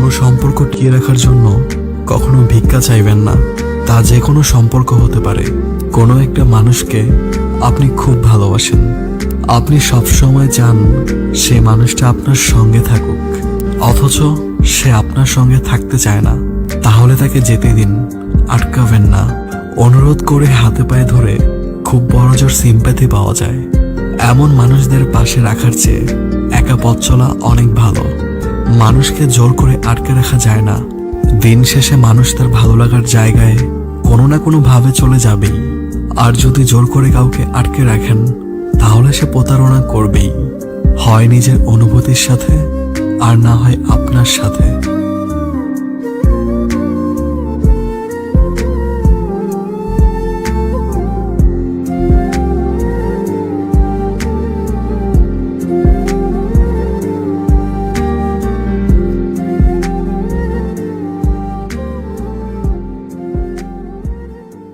কোনো সম্পর্ক টিকিয়ে রাখার জন্য কখনো ভিক্ষা চাইবেন না। তা যে কোনো সম্পর্ক হতে পারে। কোনো একটা মানুষকে আপনি খুব ভালোবাসেন, আপনি সব সময় চান সে মানুষটা আপনার সঙ্গে থাকুক, অথচ সে আপনার সঙ্গে থাকতে চায় না। তাহলে তাকে যেতে দিন, আটকাবেন না। অনুরোধ করে হাতে পায়ে ধরে খুব বড় জোর সিম্প্যাথি পাওয়া যায়। এমন মানুষদের পাশে রাখার চেয়ে একা পথ চলা অনেক ভালো। মানুষকে জোর করে আটকে রাখা যায় না। দিন শেষে মানুষ তার ভালো লাগার জায়গায় কোনো না কোনো ভাবে চলে যাবেই। আর যদি জোর করে কাউকে আটকে রাখেন, তাহলে সে প্রতারণা করবেই, হয় নিজের অনুভূতির সাথে আর না হয় আপনার সাথে।